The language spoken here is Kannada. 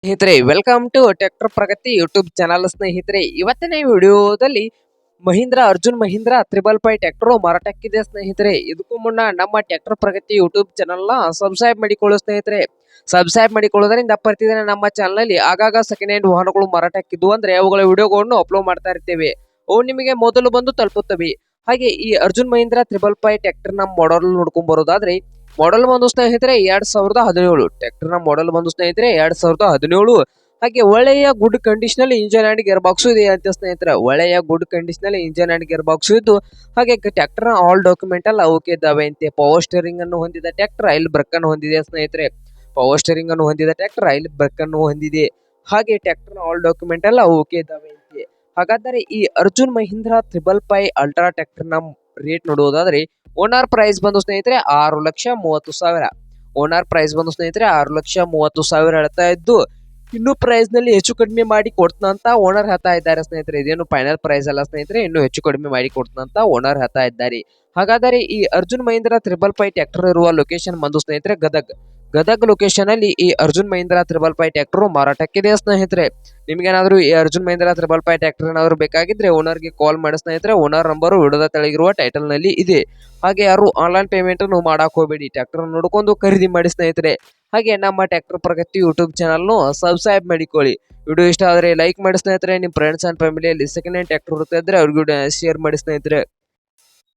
ಸ್ನೇಹಿತರೆ welcome to tractor Pragati YouTube channel. ಸ್ನೇಹಿತರೆ ಇವತ್ತಿನ ವಿಡಿಯೋದಲ್ಲಿ Arjun Mahindra triple five tractor ಮಾರಾಟಕ್ಕಿದೆ ಸ್ನೇಹಿತರೆ. ಇದಕ್ಕೂ ಮುನ್ನ ನಮ್ಮ ಟ್ರ್ಯಾಕ್ಟರ್ ಪ್ರಗತಿ ಯೂಟ್ಯೂಬ್ ಚಾನಲ್ ನ ಸಬ್ಸ್ಕ್ರೈಬ್ ಮಾಡಿಕೊಳ್ಳಿ ಸ್ನೇಹಿತರೆ. ಸಬ್ಸ್ಕ್ರೈಬ್ ಮಾಡಿಕೊಳ್ಳೋದ್ರಿಂದ ಪ್ರತಿದಿನ ನಮ್ಮ ಚಾನಲ್ ನಲ್ಲಿ ಆಗಾಗ ಸೆಕೆಂಡ್ ಹ್ಯಾಂಡ್ ವಾಹನಗಳು ಮಾರಾಟಕ್ಕಿದ್ದು ಅಂದ್ರೆ ಅವುಗಳ ವಿಡಿಯೋಗಳನ್ನು ಅಪ್ಲೋಡ್ ಮಾಡ್ತಾ ಇರ್ತೇವೆ. ಅವು ನಿಮಗೆ ಮೊದಲು ಬಂದು ತಲುಪುತ್ತವೆ. ಹಾಗೆ ಈ Arjun Mahindra triple five tractor ನ ಮಾಡೆಲ್ ನೋಡ್ಕೊಂಡ್ ಬರೋದಾದ್ರೆ ಮಾಡೆಲ್ ಬಂದು ಸ್ನೇಹಿತರೆ 2017 ಟ್ರ್ಯಾಕ್ಟರ್ ನ ಮಾಡೆಲ್ ಬಂದು ಸ್ನೇಹಿತರೆ 2017. ಹಾಗೆ ಒಳ್ಳೆಯ ಗುಡ್ ಕಂಡೀಷನ್ ಅಲ್ಲಿ ಇಂಜನ್ ಅಂಡ್ ಗೇರ್ ಬಾಕ್ಸ್ ಇದೆ ಅಂತ ಸ್ನೇಹಿತರೆ. ಒಳ್ಳೆಯ ಗುಡ್ ಕಂಡೀಷನ್ ಅಲ್ಲಿ ಇಂಜನ್ ಅಂಡ್ ಗೇರ್ ಬಾಕ್ಸ್ ಇದ್ದು ಹಾಗೆ ಟ್ರ್ಯಾಕ್ಟರ್ ನ ಆಲ್ ಡಾಕ್ಯುಮೆಂಟ್ ಎಲ್ಲ ಓಕೆ ಇದ್ದಾವೆ ಅಂತೆ. ಪವರ್ ಸ್ಟೇರಿಂಗ್ ಅನ್ನು ಹೊಂದಿದ ಟ್ರ್ಯಾಕ್ಟರ್ ಆಯಿಲ್ ಬ್ರೇಕ್ ಅನ್ನು ಹೊಂದಿದೆ ಸ್ನೇಹಿತರೆ. ಪವರ್ ಸ್ಟೇರಿಂಗ್ ಅನ್ನು ಹೊಂದಿದ ಟ್ರ್ಯಾಕ್ಟರ್ ಆಯಿಲ್ ಬ್ರೇಕ್ ಅನ್ನು ಹೊಂದಿದೆ. ಹಾಗೆ ಟ್ರ್ಯಾಕ್ಟರ್ ನ ಆಲ್ ಡಾಕ್ಯುಮೆಂಟ್ ಎಲ್ಲ ಓಕೆ ಇದ್ದಾವೆ ಅಂತೆ. ಹಾಗಾದರೆ ಈ Arjun Mahindra triple five ultra tractor ನ ರೇಟ್ ನೋಡುವುದಾದ್ರೆ ಓನರ್ ಪ್ರೈಸ್ ಬಂದು ಸ್ನೇಹಿತರೆ 6,30,000. ಓನರ್ ಪ್ರೈಸ್ ಬಂದು ಸ್ನೇಹಿತರೆ 6,30,000 ಹೇಳ್ತಾ ಇದ್ದು ಇನ್ನು ಪ್ರೈಸ್ ನಲ್ಲಿ ಹೆಚ್ಚು ಕಡಿಮೆ ಮಾಡಿ ಕೊಡ್ತಾನ ಅಂತ ಓನರ್ ಹೇಳ್ತಾ ಇದ್ದಾರೆ ಸ್ನೇಹಿತರೆ. ಇದೇನು ಫೈನಲ್ ಪ್ರೈಸ್ ಅಲ್ಲ ಸ್ನೇಹಿತರೆ, ಇನ್ನು ಹೆಚ್ಚು ಕಡಿಮೆ ಮಾಡಿ ಕೊಡ್ತಾನ ಅಂತ ಓನರ್ ಹೇಳ್ತಾ ಇದ್ದಾರೆ. ಹಾಗಾದರೆ ಈ Arjun Mahindra triple five tractor ಇರುವ ಲೊಕೇಶನ್ ಬಂದು ಸ್ನೇಹಿತರೆ ಗದಗ್ ಲೊಕೇಶನ್ ಅಲ್ಲಿ ಈ Arjun Mahindra triple five tractor ಮಾರಾಟಕ್ಕಿದೆ ಸ್ನೇಹಿತರೆ. ನಿಮ್ಗೇನಾದ್ರೂ ಈ Arjun Mahindra triple five tractor ಏನಾದ್ರು ಬೇಕಾಗಿದ್ರೆ ಓನರ್ಗೆ ಕಾಲ್ ಮಾಡಿ ಸ್ನೇಹಿತರೆ. ಓನರ್ ನಂಬರ್ ವಿಡಿಯೋದ ತೆಳಗಿರುವ ಟೈಟಲ್ ನಲ್ಲಿ ಇದೆ. ಹಾಗೆ ಯಾರು ಆನ್ಲೈನ್ ಪೇಮೆಂಟ್ ಮಾಡಕ್ ಹೋಗಬೇಡಿ, ಟ್ರ್ಯಾಕ್ಟರ್ ನೋಡ್ಕೊಂಡು ಖರೀದಿ ಮಾಡಿ ಸ್ನೇಹಿತರೆ. ಹಾಗೆ ನಮ್ಮ ಟ್ರ್ಯಾಕ್ಟರ್ ಪ್ರಗತಿ ಯೂಟ್ಯೂಬ್ ಚಾನಲ್ ನು ಸಬ್ಸ್ಕ್ರೈಬ್ ಮಾಡಿಕೊಳ್ಳಿ. ವಿಡಿಯೋ ಇಷ್ಟ ಆದ್ರೆ ಲೈಕ್ ಮಾಡಿ ಸ್ನೇಹಿತರೆ. ನಿಮ್ಮ ಫ್ರೆಂಡ್ಸ್ ಅಂಡ್ ಫ್ಯಾಮಿಲಿಯಲ್ಲಿ ಸೆಕೆಂಡ್ ಹ್ಯಾಂಡ್ ಟ್ರ್ಯಾಕ್ಟರ್ ಇರುತ್ತೆ ಇದ್ರೆ ಅವ್ರಿಗೆ ಶೇರ್ ಮಾಡಿ ಸ್ನೇಹಿತರೆ.